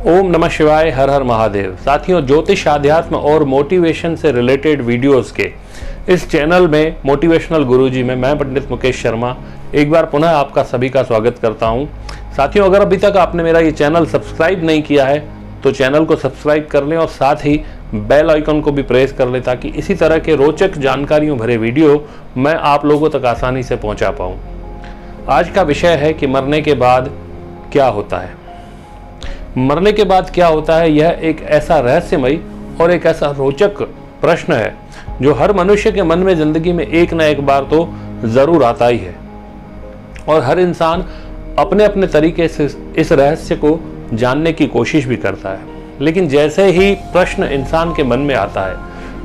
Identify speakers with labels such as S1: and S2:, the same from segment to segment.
S1: ओम नमः शिवाय, हर हर महादेव। साथियों, ज्योतिष, आध्यात्म और मोटिवेशन से रिलेटेड वीडियोस के इस चैनल में मोटिवेशनल गुरुजी में मैं पंडित मुकेश शर्मा एक बार पुनः आपका सभी का स्वागत करता हूं। साथियों, अगर अभी तक आपने मेरा ये चैनल सब्सक्राइब नहीं किया है तो चैनल को सब्सक्राइब कर लें और साथ ही बेल आइकन को भी प्रेस कर लें ताकि इसी तरह के रोचक जानकारियों भरे वीडियो मैं आप लोगों तक आसानी से पहुंचा पाऊं। आज का विषय है कि मरने के बाद क्या होता है। मरने के बाद क्या होता है, यह एक ऐसा रहस्यमयी और एक ऐसा रोचक प्रश्न है जो हर मनुष्य के मन में जिंदगी में एक न एक बार तो जरूर आता ही है और हर इंसान अपने अपने तरीके से इस रहस्य को जानने की कोशिश भी करता है। लेकिन जैसे ही प्रश्न इंसान के मन में आता है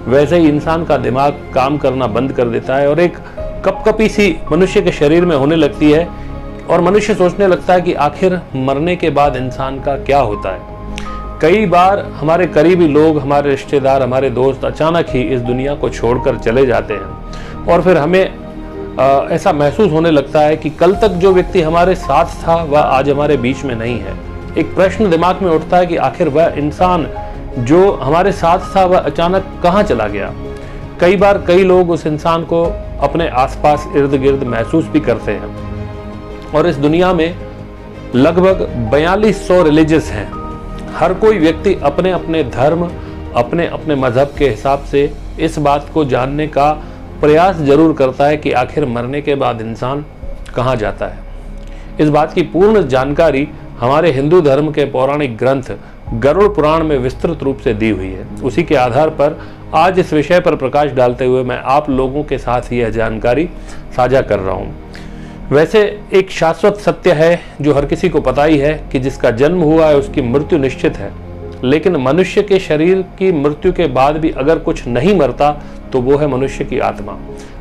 S1: वैसे ही इंसान का दिमाग काम करना बंद कर देता है और एक कपकपी सी मनुष्य के शरीर में होने लगती है और मनुष्य सोचने लगता है कि आखिर मरने के बाद इंसान का क्या होता है। कई बार हमारे करीबी लोग, हमारे रिश्तेदार, हमारे दोस्त अचानक ही इस दुनिया को छोड़कर चले जाते हैं और फिर हमें ऐसा महसूस होने लगता है कि कल तक जो व्यक्ति हमारे साथ था वह आज हमारे बीच में नहीं है। एक प्रश्न दिमाग में उठता है कि आखिर वह इंसान जो हमारे साथ था वह अचानक कहाँ चला गया। कई बार कई लोग उस इंसान को अपने आसपास इर्द गिर्द महसूस भी करते हैं और इस दुनिया में लगभग 4200 रिलीजियस हैं। हर कोई व्यक्ति अपने अपने धर्म, अपने अपने मजहब के हिसाब से इस बात को जानने का प्रयास जरूर करता है कि आखिर मरने के बाद इंसान कहाँ जाता है। इस बात की पूर्ण जानकारी हमारे हिंदू धर्म के पौराणिक ग्रंथ गरुड़ पुराण में विस्तृत रूप से दी हुई है। उसी के आधार पर आज इस विषय पर प्रकाश डालते हुए मैं आप लोगों के साथ यह जानकारी साझा कर रहा हूँ। वैसे एक शाश्वत सत्य है जो हर किसी को पता ही है कि जिसका जन्म हुआ है उसकी मृत्यु निश्चित है। लेकिन मनुष्य के शरीर की मृत्यु के बाद भी अगर कुछ नहीं मरता तो वो है मनुष्य की आत्मा।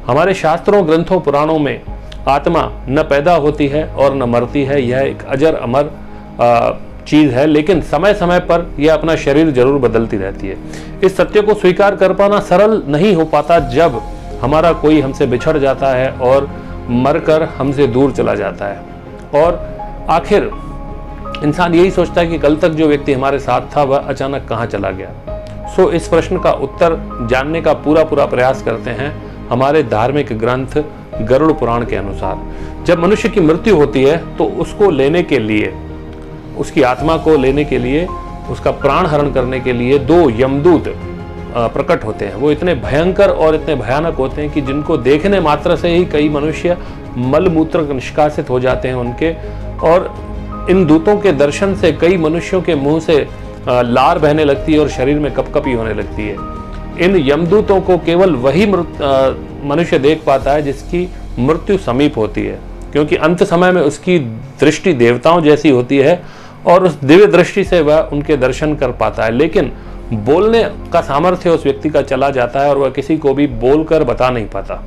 S1: हमारे शास्त्रों, ग्रंथों, पुराणों में आत्मा न पैदा होती है और न मरती है। यह एक अजर अमर चीज है, लेकिन समय समय पर यह अपना शरीर जरूर बदलती रहती है। इस सत्य को स्वीकार कर पाना सरल नहीं हो पाता जब हमारा कोई हमसे बिछड़ जाता है और मरकर हमसे दूर चला जाता है और आखिर इंसान यही सोचता है कि कल तक जो व्यक्ति हमारे साथ था वह अचानक कहाँ चला गया। इस प्रश्न का उत्तर जानने का पूरा प्रयास करते हैं हमारे धार्मिक ग्रंथ गरुड़ पुराण के अनुसार। जब मनुष्य की मृत्यु होती है तो उसको लेने के लिए, उसकी आत्मा को लेने के लिए, उसका प्राण हरण करने के लिए दो यमदूत प्रकट होते हैं। वो इतने भयंकर और इतने भयानक होते हैं कि जिनको देखने मात्र से ही कई मनुष्य मल मूत्र निष्कासित हो जाते हैं उनके, और इन दूतों के दर्शन से कई मनुष्यों के मुंह से लार बहने लगती है और शरीर में कपकपी होने लगती है। इन यमदूतों को केवल वही मनुष्य देख पाता है जिसकी मृत्यु समीप होती है, क्योंकि अंत समय में उसकी दृष्टि देवताओं जैसी होती है और उस दिव्य दृष्टि से वह उनके दर्शन कर पाता है। लेकिन बोलने का सामर्थ्य उस व्यक्ति का चला जाता है और वह किसी को भी बोलकर बता नहीं पाता।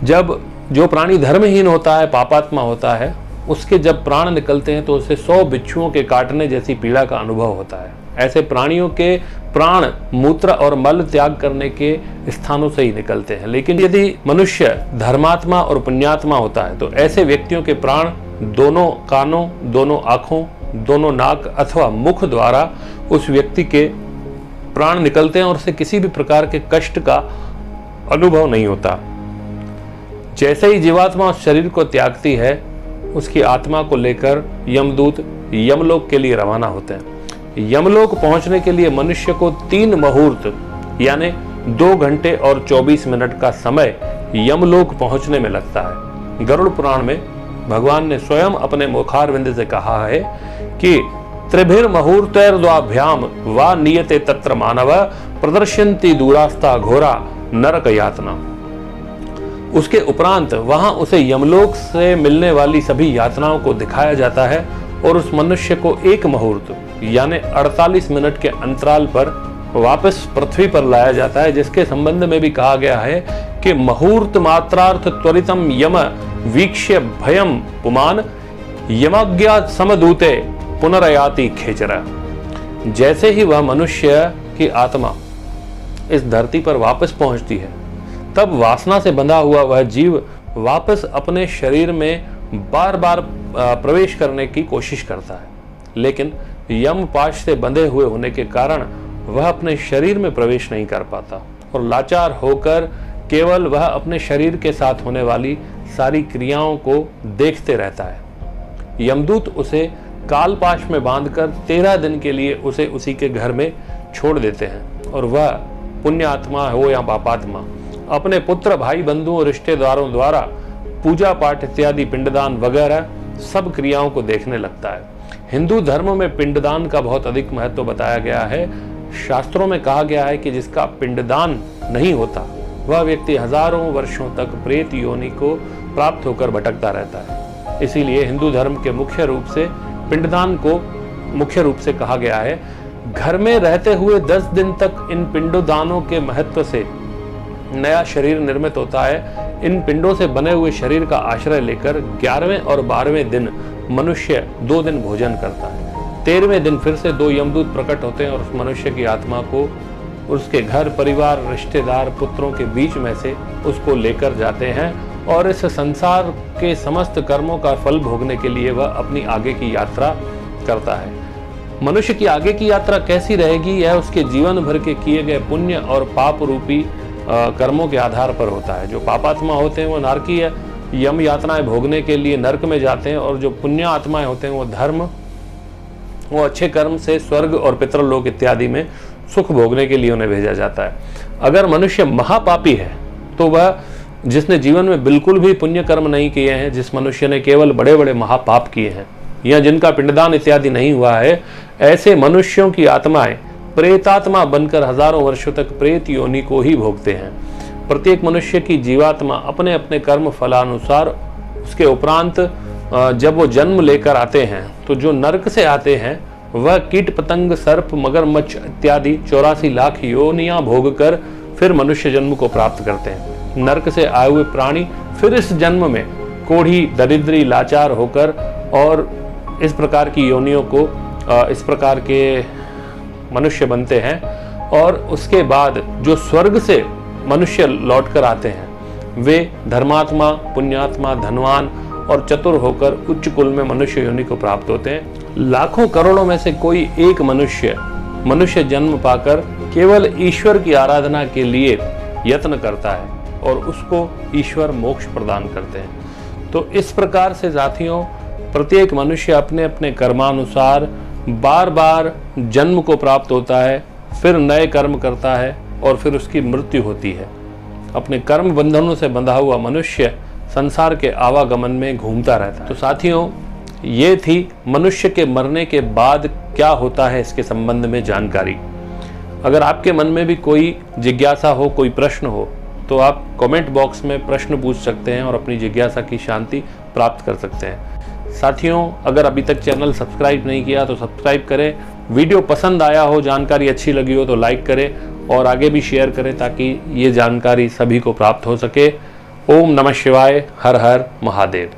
S1: जब जो प्राणी धर्महीन होता है, पापात्मा होता है, उसके जब प्राण निकलते हैं तो उसे 100 बिच्छुओं के काटने जैसी पीड़ा का अनुभव होता है। ऐसे प्राणियों के प्राण मूत्र और मल त्याग करने के स्थानों से ही निकलते हैं। लेकिन यदि मनुष्य धर्मात्मा और पुण्यात्मा होता है तो ऐसे व्यक्तियों के प्राण दोनों कानों, दोनों आंखों, दोनों नाक अथवा मुख द्वारा उस व्यक्ति के प्राण निकलते हैं और उसे किसी भी प्रकार के कष्ट का अनुभव नहीं होता। जैसे ही जीवात्मा उस शरीर को त्यागती है उसकी आत्मा को लेकर यमदूत यमलोक के लिए रवाना होते हैं। यमलोक पहुंचने के लिए मनुष्य को 3 मुहूर्त यानी 2 घंटे और 24 मिनट का समय यमलोक पहुंचने में लगता है। गरुड़ पुराण में भगवान ने स्वयं अपने मुखारविंद से कहा है कि त्रिभिर मुहूर्तैर्द्वाभ्याम वा नियते तत्र मानव प्रदर्शन्ति दूरास्ता घोरा नरक यातना। उसके उपरांत वहां उसे यमलोक से मिलने वाली सभी यातनाओं को दिखाया जाता है और उस मनुष्य को 1 मुहूर्त यानी 48 मिनट के अंतराल पर वापस पृथ्वी पर लाया जाता है, जिसके संबंध में भी कहा गया है कि मुहूर्त मात्रार्थ त्वरितम यम वीक्ष्य भयम पुमान यमाज्ञा समदूते पुनरयाति खेचरा। जैसे ही वह मनुष्य की आत्मा इस धरती पर वापस पहुंचती है तब वासना से बंधा हुआ वह जीव वापस अपने शरीर में बार बार प्रवेश करने की कोशिश करता है। लेकिन यमपाश से बंधे हुए होने के कारण वह अपने शरीर में प्रवेश नहीं कर पाता और लाचार होकर केवल वह अपने शरीर के साथ होने वाली सारी क्रियाओं को देखते रहता है। यमदूत उसे कालपाश में बांधकर 13 दिन के लिए उसे उसी के घर में छोड़ देते हैं और वह पुण्य आत्मा हो या पापात्मा अपने पुत्र, भाई, बंधुओं, रिश्तेदारों द्वारा पूजा पाठ इत्यादि, पिंडदान वगैरह सब क्रियाओं को देखने लगता है। हिंदू धर्म में पिंडदान का बहुत अधिक महत्व बताया गया है। शास्त्रों में कहा गया है कि जिसका पिंडदान नहीं होता वह व्यक्ति हजारों वर्षों तक प्रेत योनि को प्राप्त होकर भटकता रहता है। इसीलिए हिंदू धर्म के मुख्य रूप से पिंडदान को मुख्य रूप से कहा गया है। घर में रहते हुए 10 दिन तक इन पिंडदानों के महत्व से नया शरीर निर्मित होता है। इन पिंडों से बने हुए शरीर का आश्रय लेकर 11वें और 12वें दिन मनुष्य 2 दिन भोजन करता है। 13वें दिन फिर से 2 यमदूत प्रकट होते हैं और उस मनुष्य की आत्मा को उसके घर परिवार, रिश्तेदार, पुत्रों के बीच में से उसको लेकर जाते हैं और इस संसार के समस्त कर्मों का फल भोगने के लिए वह अपनी आगे की यात्रा करता है। मनुष्य की आगे की यात्रा कैसी रहेगी, यह उसके जीवन भर के किए गए पुण्य और पाप रूपी कर्मों के आधार पर होता है। जो पापात्मा होते हैं वो नरकीय यम यातनाएं भोगने के लिए नरक में जाते हैं और जो पुण्य आत्माएं होते हैं वो अच्छे कर्म से स्वर्ग और पितरलोक इत्यादि में सुख भोगने के लिए उन्हें भेजा जाता है। अगर मनुष्य महापापी है तो वह, जिसने जीवन में बिल्कुल भी पुण्य कर्म नहीं किए हैं, जिस मनुष्य ने केवल बड़े बड़े महापाप किए हैं या जिनका पिंडदान इत्यादि नहीं हुआ है, ऐसे मनुष्यों की आत्माएं प्रेतात्मा बनकर हजारों वर्षों तक प्रेत योनि को ही भोगते हैं। प्रत्येक मनुष्य की जीवात्मा अपने अपने कर्म फलानुसार उसके उपरांत जब वो जन्म लेकर आते हैं तो जो नरक से आते हैं वह कीट पतंग, सर्प, मगरमच्छ इत्यादि 84 लाख योनियां भोगकर फिर मनुष्य जन्म को प्राप्त करते हैं। नरक से आए हुए प्राणी फिर इस जन्म में कोढ़ी, दरिद्री, लाचार होकर और इस प्रकार की योनियों को इस प्रकार के मनुष्य बनते हैं और उसके बाद जो स्वर्ग से मनुष्य लौटकर आते हैं वे धर्मात्मा, पुण्यात्मा, धनवान और चतुर होकर उच्च कुल में मनुष्य योनि को प्राप्त होते हैं। लाखों करोड़ों में से कोई एक मनुष्य जन्म पाकर केवल ईश्वर की आराधना के लिए यत्न करता है और उसको ईश्वर मोक्ष प्रदान करते हैं। तो इस प्रकार से साथियों, प्रत्येक मनुष्य अपने अपने कर्मानुसार बार बार जन्म को प्राप्त होता है, फिर नए कर्म करता है और फिर उसकी मृत्यु होती है। अपने कर्म बंधनों से बंधा हुआ मनुष्य संसार के आवागमन में घूमता रहता है। तो साथियों, ये थी मनुष्य के मरने के बाद क्या होता है इसके संबंध में जानकारी। अगर आपके मन में भी कोई जिज्ञासा हो, कोई प्रश्न हो, तो आप कमेंट बॉक्स में प्रश्न पूछ सकते हैं और अपनी जिज्ञासा की शांति प्राप्त कर सकते हैं। साथियों, अगर अभी तक चैनल सब्सक्राइब नहीं किया तो सब्सक्राइब करें। वीडियो पसंद आया हो, जानकारी अच्छी लगी हो तो लाइक करें और आगे भी शेयर करें ताकि ये जानकारी सभी को प्राप्त हो सके। ओम नमः शिवाय। हर हर महादेव।